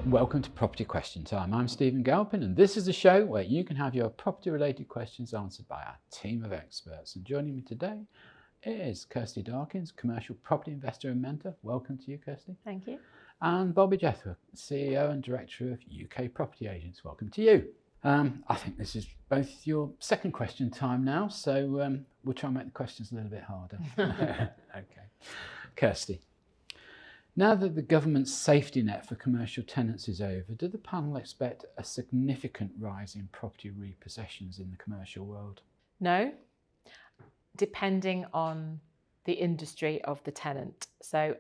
Welcome to Property Question Time. I'm Stephen Galpin, and this is a show where you can have your property-related questions answered by our team of experts. And joining me today is Kirsty Darkins, commercial property investor and mentor. Welcome to you, Kirsty. Thank you. And Bobbie Jethwa, CEO and director of UK Property Agents. Welcome to you. I think this is both your second question time now, so we'll try and make the questions a little bit harder. Okay. Kirsty. Now that the government's safety net for commercial tenants is over, do the panel expect a significant rise in property repossessions in the commercial world? No, depending on the industry of the tenant. So,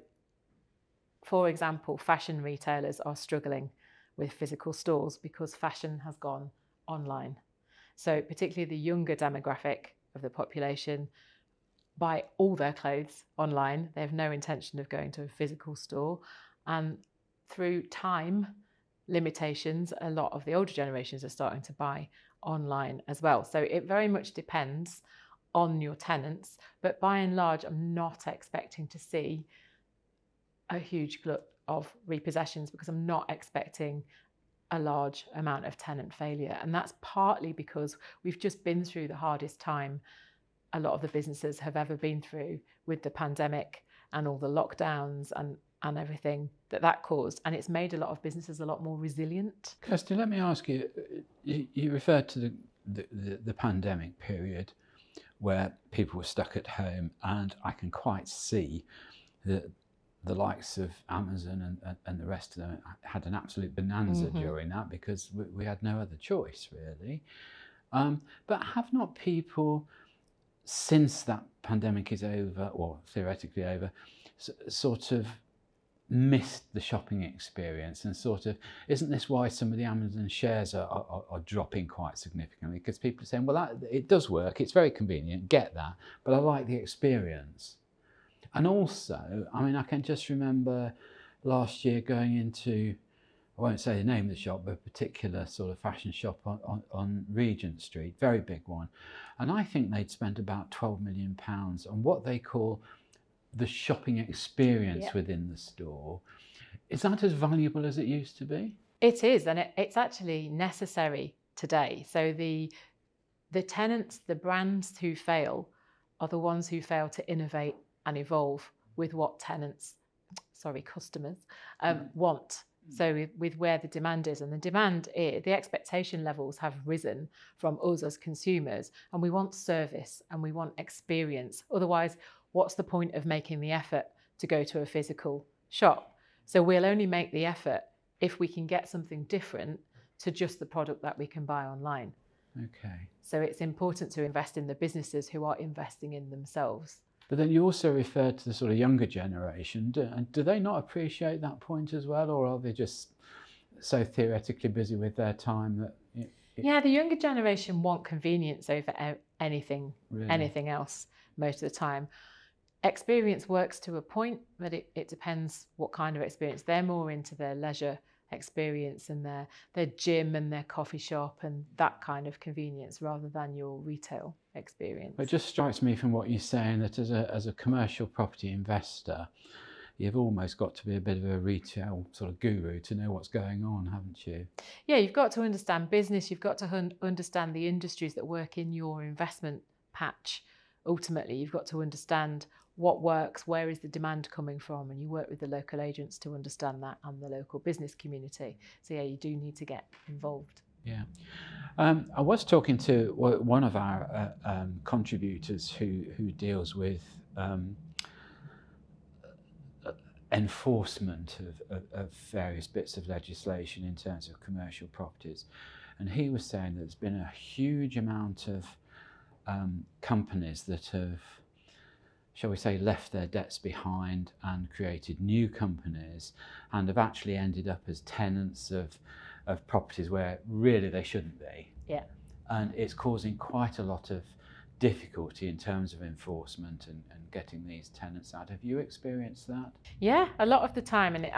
for example, fashion retailers are struggling with physical stores because fashion has gone online. So particularly the younger demographic of the population buy all their clothes online. They have no intention of going to a physical store. And through time limitations, a lot of the older generations are starting to buy online as well. So it very much depends on your tenants. But by and large, I'm not expecting to see a huge glut of repossessions because I'm not expecting a large amount of tenant failure. And that's partly because we've just been through the hardest time a lot of the businesses have ever been through with the pandemic and all the lockdowns and everything that caused. And it's made a lot of businesses a lot more resilient. Kirsty, let me ask you, you referred to the pandemic period where people were stuck at home, and I can quite see that the likes of Amazon and the rest of them had an absolute bonanza during that because we had no other choice, really. But have not people, since that pandemic is over, or theoretically over, sort of missed the shopping experience and sort of, isn't this why some of the Amazon shares are dropping quite significantly? Because people are saying, well, it does work, it's very convenient, get that, but I like the experience. And also, I mean, I can just remember last year going into, I won't say the name of the shop, but a particular sort of fashion shop on Regent Street, very big one. And I think they'd spent about £12 million on what they call the shopping experience within the store. Is that as valuable as it used to be? It is, and it's actually necessary today. So the tenants, the brands who fail are the ones who fail to innovate and evolve with what customers want. So with where the demand is, and the expectation levels have risen from us as consumers, and we want service and we want experience. Otherwise, what's the point of making the effort to go to a physical shop? So we'll only make the effort if we can get something different to just the product that we can buy online. Okay. So it's important to invest in the businesses who are investing in themselves. But then you also referred to the sort of younger generation. Do they not appreciate that point as well, or are they just so theoretically busy with their time that? Yeah, the younger generation want convenience over anything else most of the time. Experience works to a point, but it depends what kind of experience. They're more into their leisure experience and their gym and their coffee shop and that kind of convenience rather than your retail experience. It just strikes me from what you're saying that as a commercial property investor, you've almost got to be a bit of a retail sort of guru to know what's going on, haven't you? Yeah, you've got to understand business, you've got to understand the industries that work in your investment patch. Ultimately, you've got to understand what works, where is the demand coming from, and you work with the local agents to understand that and the local business community. So yeah, you do need to get involved. Yeah. I was talking to one of our contributors who deals with enforcement of various bits of legislation in terms of commercial properties. And he was saying that there's been a huge amount of companies that have, shall we say, left their debts behind and created new companies and have actually ended up as tenants of properties where really they shouldn't be. Yeah. And it's causing quite a lot of difficulty in terms of enforcement and getting these tenants out. Have you experienced that? Yeah, a lot of the time. And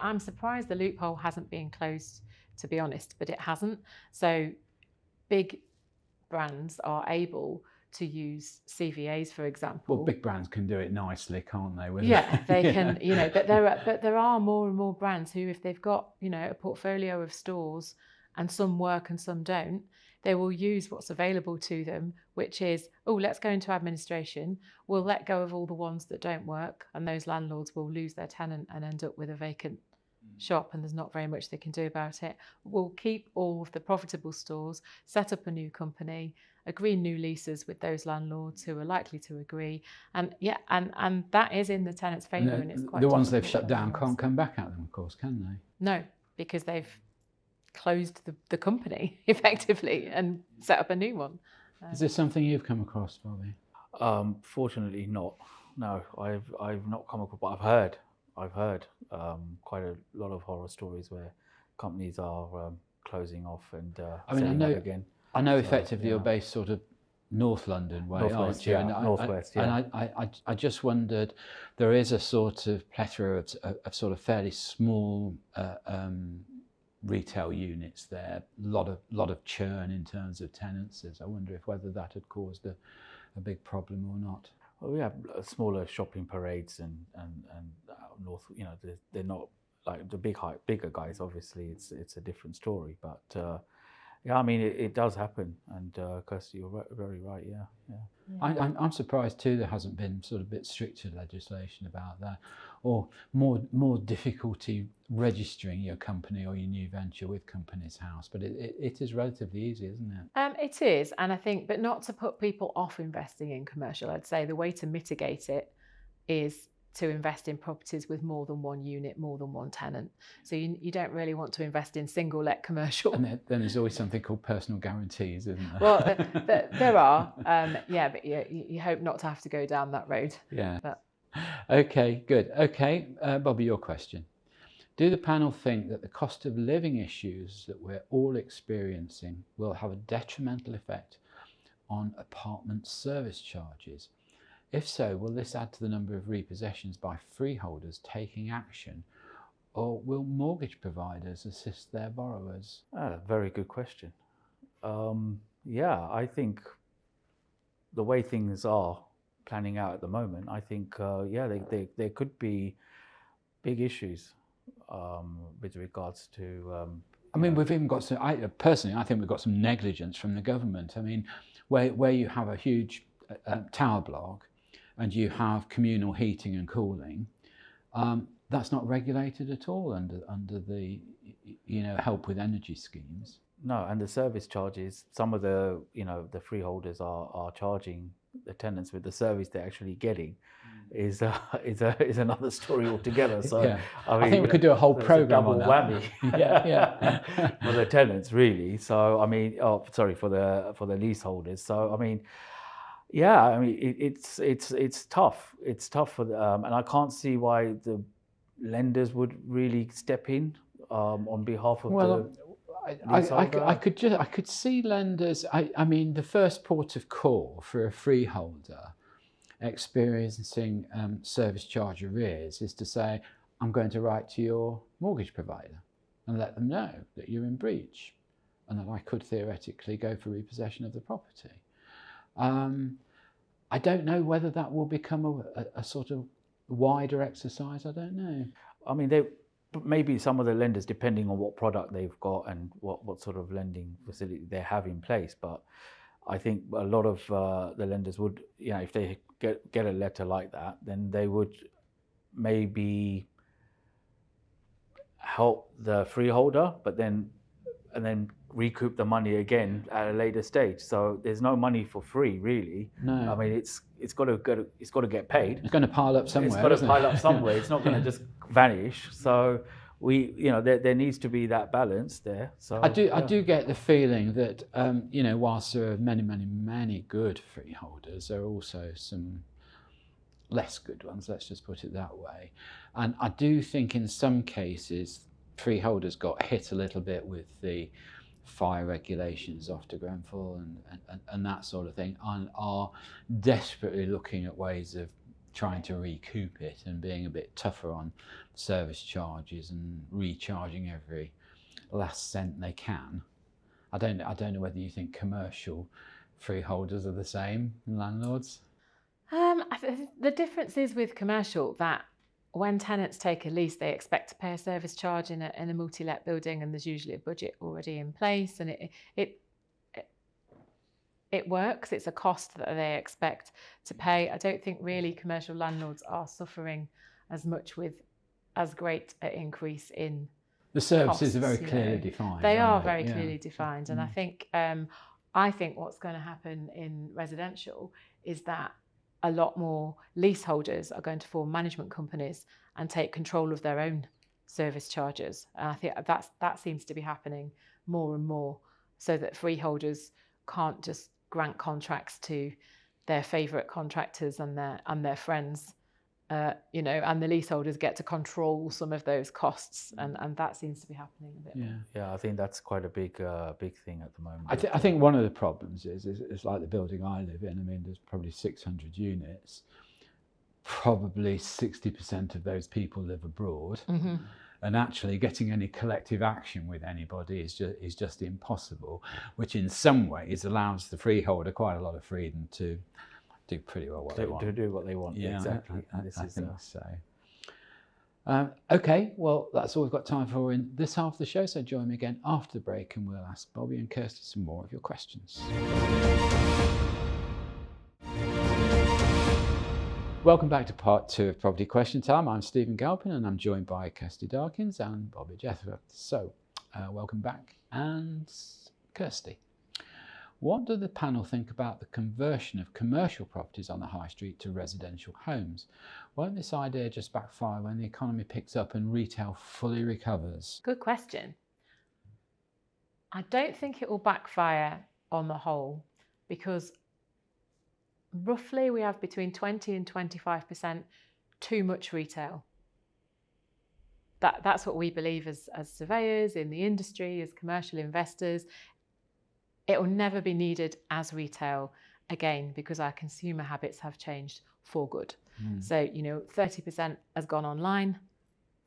I'm surprised the loophole hasn't been closed, to be honest, but it hasn't. So big brands are able to use CVAs, for example. Well, big brands can do it nicely, can't they? Yeah, they can, you know, but there are more and more brands who, if they've got, you know, a portfolio of stores and some work and some don't, they will use what's available to them, which is, oh, let's go into administration. We'll let go of all the ones that don't work, and those landlords will lose their tenant and end up with a vacant shop, and there's not very much they can do about it. We'll keep all of the profitable stores, set up a new company, agree new leases with those landlords who are likely to agree, and and that is in the tenant's favour. And it's quite the ones they've difficult shut down otherwise. can't come back at them, of course, can they? No, because they've closed the company effectively and set up a new one. Is this something you've come across, Bobbie? Fortunately not. No, I've not come across, but I've heard quite a lot of horror stories where companies are closing off and setting up again. I know effectively you're based sort of North London way, aren't you? Yeah, and Northwest, yeah. And I just wondered, there is a sort of plethora of sort of fairly small retail units there, a lot of churn in terms of tenancies. I wonder if whether that had caused a big problem or not. Well, we have smaller shopping parades and north. You know, they're not like the bigger guys. Obviously, it's a different story. But yeah, I mean, it does happen. And Kirsty, you're very right. Yeah. I'm surprised too there hasn't been sort of a bit stricter legislation about that, or more difficulty registering your company or your new venture with Companies House. But it is relatively easy, isn't it? It is, and I think, but not to put people off investing in commercial. I'd say the way to mitigate it is to invest in properties with more than one unit, more than one tenant. So you don't really want to invest in single let commercial. And then there's always something called personal guarantees, isn't there? Well, there are, but you hope not to have to go down that road. Yeah. But. Okay, good. Okay, Bobbie, your question. Do the panel think that the cost of living issues that we're all experiencing will have a detrimental effect on apartment service charges? If so, will this add to the number of repossessions by freeholders taking action, or will mortgage providers assist their borrowers? Very good question. Yeah, I think the way things are planning out at the moment, I think, there could be big issues with regards to... I mean, we've even got some, personally, I think we've got some negligence from the government. I mean, where you have a huge tower block, and you have communal heating and cooling, that's not regulated at all under the help with energy schemes. No, and the service charges, some of the the freeholders are charging the tenants with the service they're actually getting is another story altogether. So yeah. I think we could do a whole program on that. Whammy. yeah. For the tenants, really. So I mean, for the leaseholders. So I mean. Yeah, I mean it's tough. It's tough for and I can't see why the lenders would really step in on behalf of the leaseholder. I could see lenders. I mean, the first port of call for a freeholder experiencing service charge arrears is to say, I'm going to write to your mortgage provider and let them know that you're in breach, and that I could theoretically go for repossession of the property. I don't know whether that will become a sort of wider exercise. I don't know. I mean, maybe some of the lenders, depending on what product they've got and what sort of lending facility they have in place. But I think a lot of the lenders would, if they get a letter like that, then they would maybe help the freeholder, and then recoup the money again at a later stage. So there's no money for free, really. No. I mean, it's got to get paid. It's going to pile up somewhere. It's got to pile up somewhere. It's not going to just vanish. So there needs to be that balance there. So I do get the feeling that whilst there are many good freeholders, there are also some less good ones. Let's just put it that way. And I do think in some cases freeholders got hit a little bit with the fire regulations after Grenfell and that sort of thing, and are desperately looking at ways of trying to recoup it and being a bit tougher on service charges and recharging every last cent they can. I don't know whether you think commercial freeholders are the same and landlords? The difference is with commercial that when tenants take a lease, they expect to pay a service charge in a multi-let building, and there's usually a budget already in place, and it works. It's a cost that they expect to pay. I don't think really commercial landlords are suffering as much with as great an increase in the services costs, are very clearly defined. They are aren't very Yeah. clearly defined, and I think what's going to happen in residential is that a lot more leaseholders are going to form management companies and take control of their own service charges. And I think that seems to be happening more and more, so that freeholders can't just grant contracts to their favourite contractors and their friends, and the leaseholders get to control some of those costs, and that seems to be happening a bit. Yeah, I think that's quite a big thing at the moment. I think one of the problems is like the building I live in. I mean, there's probably 600 units. Probably 60% of those people live abroad, and actually getting any collective action with anybody is just impossible. Which in some ways allows the freeholder quite a lot of freedom to do pretty well what they want. To do what they want. Yeah, exactly. I think so. Okay, well, that's all we've got time for in this half of the show. So join me again after the break, and we'll ask Bobbie and Kirsty some more of your questions. Welcome back to part 2 of Property Question Time. I'm Stephen Galpin, and I'm joined by Kirsty Darkins and Bobbie Jethwa. So, welcome back. And Kirsty, what do the panel think about the conversion of commercial properties on the high street to residential homes? Won't this idea just backfire when the economy picks up and retail fully recovers? Good question. I don't think it will backfire on the whole, because roughly we have between 20 and 25% too much retail. That's what we believe as surveyors in the industry, as commercial investors. It will never be needed as retail again, because our consumer habits have changed for good. So, 30% has gone online.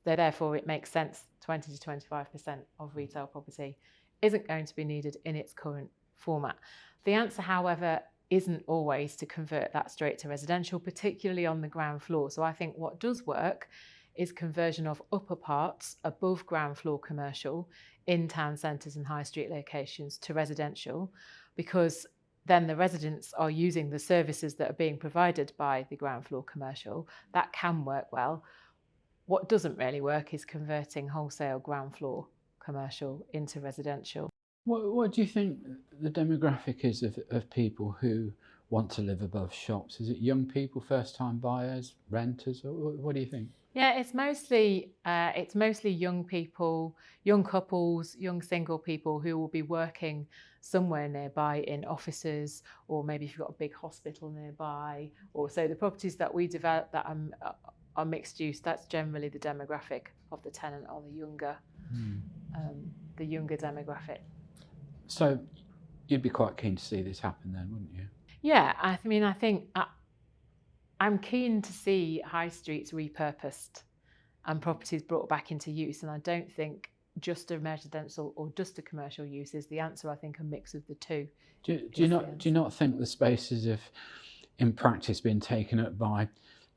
Therefore, it makes sense 20 to 25% of retail property isn't going to be needed in its current format. The answer, however, isn't always to convert that straight to residential, particularly on the ground floor. So I think what does work is conversion of upper parts above ground floor commercial in town centres and high street locations to residential, because then the residents are using the services that are being provided by the ground floor commercial. That can work well. What doesn't really work is converting wholesale ground floor commercial into residential. What do you think the demographic is of people who want to live above shops? Is it young people, first-time buyers, renters? Or what do you think? Yeah, it's mostly young people, young couples, young single people who will be working somewhere nearby in offices, or maybe if you've got a big hospital nearby, or so the properties that we develop that are mixed use. That's generally the demographic of the tenant, or the younger demographic. So you'd be quite keen to see this happen then, wouldn't you? Yeah, I think I'm keen to see high streets repurposed and properties brought back into use, and I don't think just a residential or just a commercial use is the answer. I think a mix of the two. Do you not think the spaces have, in practice, been taken up by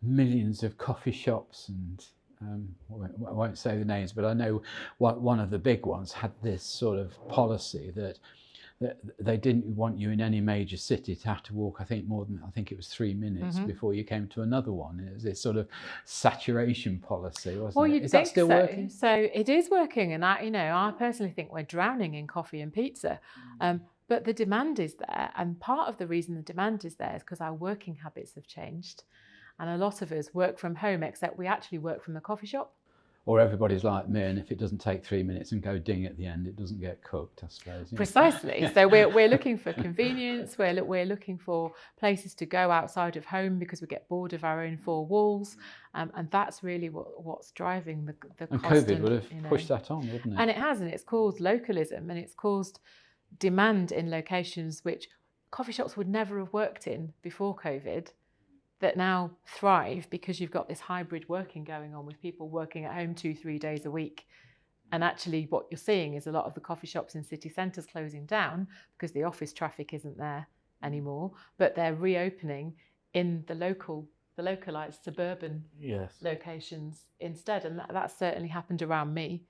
millions of coffee shops and I won't say the names, but I know one of the big ones had this sort of policy that they didn't want you in any major city to have to walk, I think it was 3 minutes before you came to another one. It was this sort of saturation policy, wasn't it? Is that still working? So it is working, and I personally think we're drowning in coffee and pizza. But the demand is there, and part of the reason the demand is there is because our working habits have changed. And a lot of us work from home, except we actually work from the coffee shop. Or everybody's like me, and if it doesn't take 3 minutes and go ding at the end, it doesn't get cooked, I suppose. Precisely. So we're looking for convenience. We're looking for places to go outside of home because we get bored of our own four walls, and that's really what's driving the and constant, COVID would have pushed that on, wouldn't it? And it has, and it's caused localism, and it's caused demand in locations which coffee shops would never have worked in before COVID, that now thrive because you've got this hybrid working going on with people working at home 2-3 days a week. And actually what you're seeing is a lot of the coffee shops in city centres closing down because the office traffic isn't there anymore, but they're reopening in the localized suburban locations instead, and that's certainly happened around me.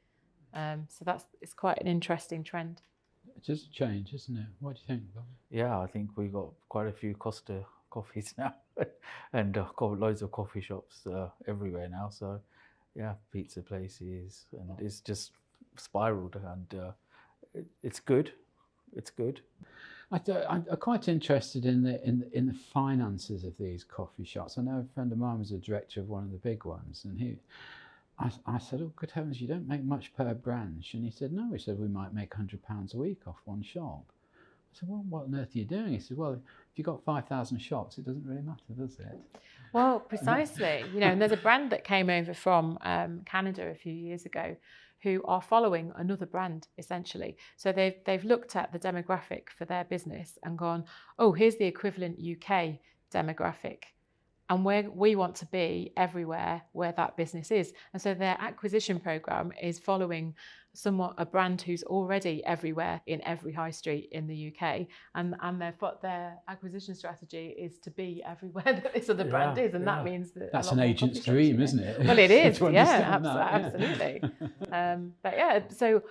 So it's quite an interesting trend. It's just a change, isn't it? What do you think, Bob? Yeah, I think we got quite a few Costa coffees now, and loads of coffee shops everywhere now. So, yeah, pizza places, and it's just spiraled, and it's good. It's good. I'm quite interested in the finances of these coffee shops. I know a friend of mine was a director of one of the big ones, and I said, "Oh, good heavens, you don't make much per branch." And he said, "No." He said, "We might make £100 a week off one shop." I said, "Well, what on earth are you doing?" He said, "Well, if you've got 5,000 shops, it doesn't really matter, does it?" Well, precisely. And there's a brand that came over from Canada a few years ago who are following another brand, essentially. So they've looked at the demographic for their business and gone, oh, here's the equivalent UK demographic. And we want to be everywhere where that business is. And so their acquisition program is following somewhat a brand who's already everywhere in every high street in the UK. And their acquisition strategy is to be everywhere that this other brand is. And that means that that's an agent's dream, isn't it? Well, it is. Absolutely. But yeah, so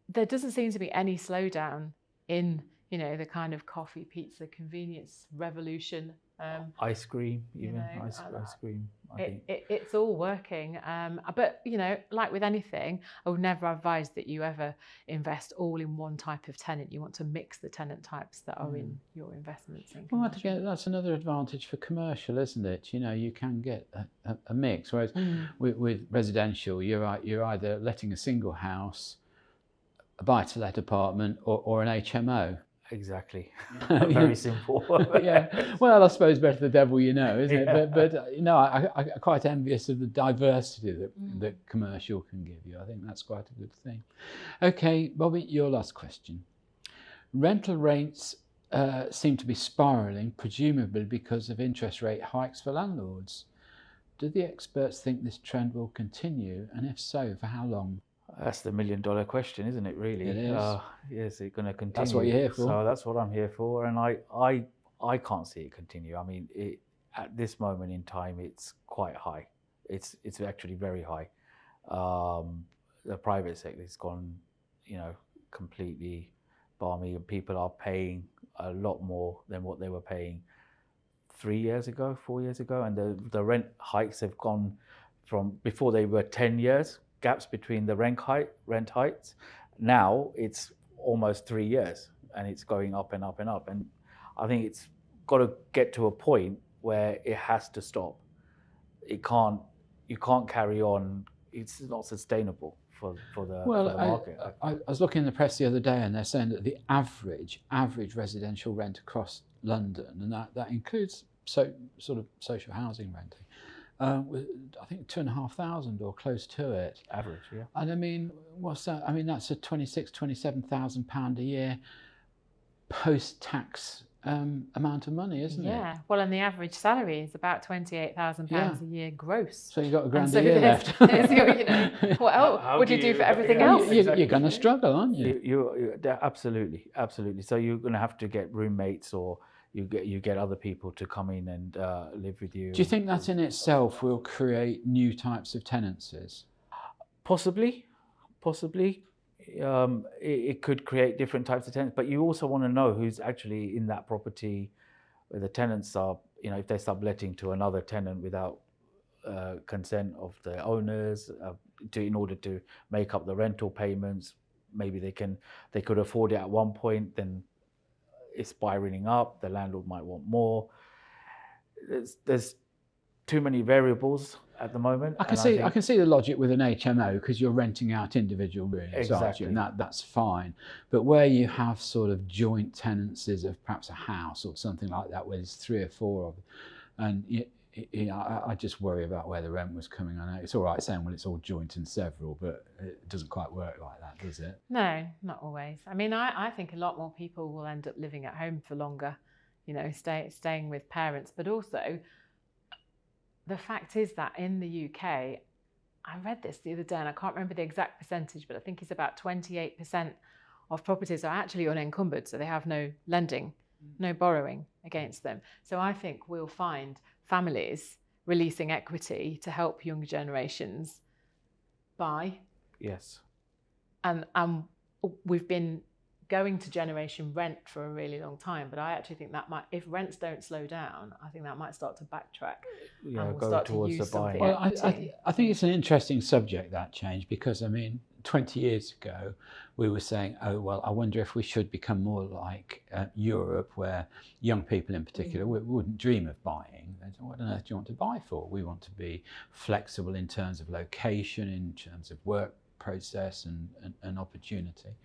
there doesn't seem to be any slowdown in, the kind of coffee, pizza, convenience revolution. Ice cream, even ice cream. I think it's all working, but like with anything, I would never advise that you ever invest all in one type of tenant. You want to mix the tenant types that are in your investments. Well, that's another advantage for commercial, isn't it? You can get a mix. Whereas with residential, you're either letting a single house, a buy-to-let apartment, or an HMO. Exactly. Very simple. Yeah. Well, I suppose better the devil you know, isn't it? But I'm quite envious of the diversity that commercial can give you. I think that's quite a good thing. Okay, Bobbie, your last question. Rental rates seem to be spiralling, presumably because of interest rate hikes for landlords. Do the experts think this trend will continue? And if so, for how long? That's the $1 million question, isn't it, really? It is. Is it going to continue? That's what you're here for. So that's what I'm here for. And I can't see it continue. I mean, at this moment in time, it's quite high. It's actually very high. The private sector has gone, completely balmy, and people are paying a lot more than what they were paying 4 years ago. And the rent hikes have gone from, before they were 10 years, gaps between the rent heights. Now it's almost 3 years, and it's going up and up and up. And I think it's got to get to a point where it has to stop. You can't carry on. It's not sustainable for the market. I was looking in the press the other day, and they're saying that the average residential rent across London, and that includes sort of social housing renting, I think 2,500 or close to it. Average, yeah. And I mean, what's that? I mean, that's a £27,000 a year post-tax amount of money, isn't it? Yeah. Well, and the average salary is about £28,000 a year gross. So you've got £1,000 a year left. What else would you do for everything else? You're going to struggle, aren't you? You absolutely. So you're going to have to get roommates, or you get other people to come in and live with you. Do you think that in itself will create new types of tenancies? Possibly. It could create different types of tenants, but you also want to know who's actually in that property, where the tenants are, if they're subletting to another tenant without consent of the owners, in order to make up the rental payments. Maybe they could afford it at one point, then it's spiraling up, the landlord might want more. There's too many variables at the moment. I can see the logic with an HMO, because you're renting out individual rooms, exactly, and that's fine. But where you have sort of joint tenancies of perhaps a house or something like that, where there's 3 or 4 of them, and I just worry about where the rent was coming. I know it's all right saying, well, it's all joint and several, but it doesn't quite work like that, does it? No, not always. I mean, I think a lot more people will end up living at home for longer, staying with parents. But also, the fact is that in the UK, I read this the other day, and I can't remember the exact percentage, but I think it's about 28% of properties are actually unencumbered, so they have no lending no borrowing against them. So I think we'll find families releasing equity to help younger generations buy. Yes. And we've been going to generation rent for a really long time, but I actually think that might, if rents don't slow down, I think that might start to backtrack. Yeah, and we'll go start to towards use the some of the buying. Well, equity. I think it's an interesting subject, that change, because I mean, 20 years ago, we were saying, oh, well, I wonder if we should become more like Europe, where young people in particular wouldn't dream of buying. They'd say, what on earth do you want to buy for? We want to be flexible in terms of location, in terms of work process and opportunity.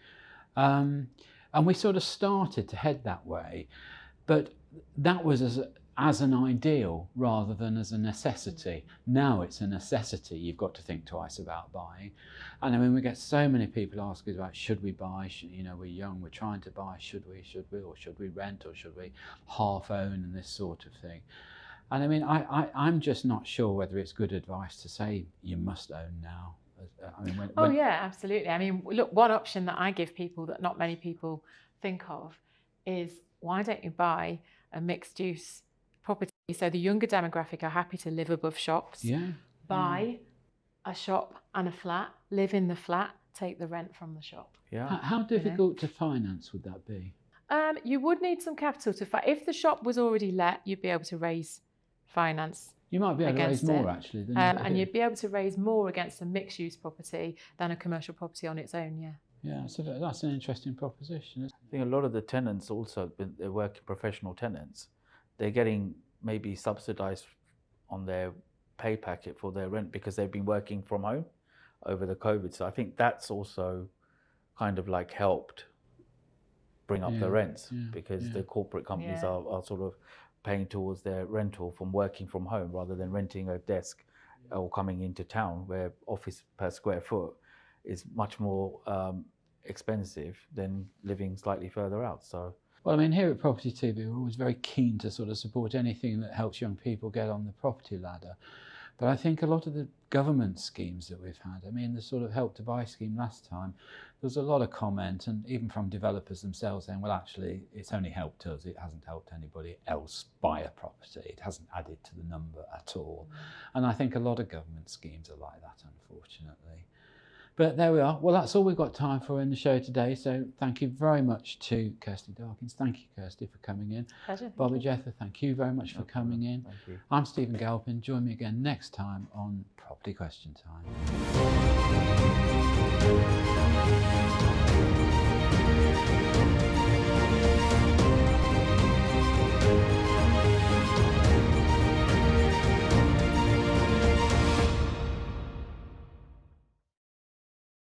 And we sort of started to head that way, but that was as an ideal rather than as a necessity. Now it's a necessity. You've got to think twice about buying. And I mean, we get so many people asking about, should we buy? You know, we're young, we're trying to buy, should we, or should we rent, or should we half own, and this sort of thing. And I mean, I'm just not sure whether it's good advice to say you must own now. I mean, yeah, absolutely. I mean, look, one option that I give people that not many people think of is, why don't you buy a mixed use property? So the younger demographic are happy to live above shops. Yeah. Buy a shop and a flat, live in the flat, take the rent from the shop. Yeah. How difficult to finance would that be? You would need some capital to if the shop was already let, you'd be able to raise finance. You might be able to raise more actually. Than and you'd be able to raise more against a mixed-use property than a commercial property on its own, yeah. Yeah, so that's an interesting proposition. I think a lot of the tenants also, they're working professional tenants, they're getting maybe subsidised on their pay packet for their rent because they've been working from home over the COVID. So I think that's also kind of like helped bring up the rents because the corporate companies are sort of paying towards their rental from working from home rather than renting a desk or coming into town, where office per square foot is much more expensive than living slightly further out. So, well, I mean, here at Property TV, we're always very keen to sort of support anything that helps young people get on the property ladder. But I think a lot of the government schemes that we've had, I mean, the sort of Help to Buy scheme last time, there was a lot of comment, and even from developers themselves saying, well, actually, it's only helped us. It hasn't helped anybody else buy a property. It hasn't added to the number at all. And I think a lot of government schemes are like that, unfortunately. But there we are. Well, that's all we've got time for in the show today. So thank you very much to Kirsty Darkins. Thank you, Kirsty, for coming in. Pleasure. Bobbie Jethwa, thank you very much for coming in. thank you. I'm Stephen Galpin. Join me again next time on Property Question Time.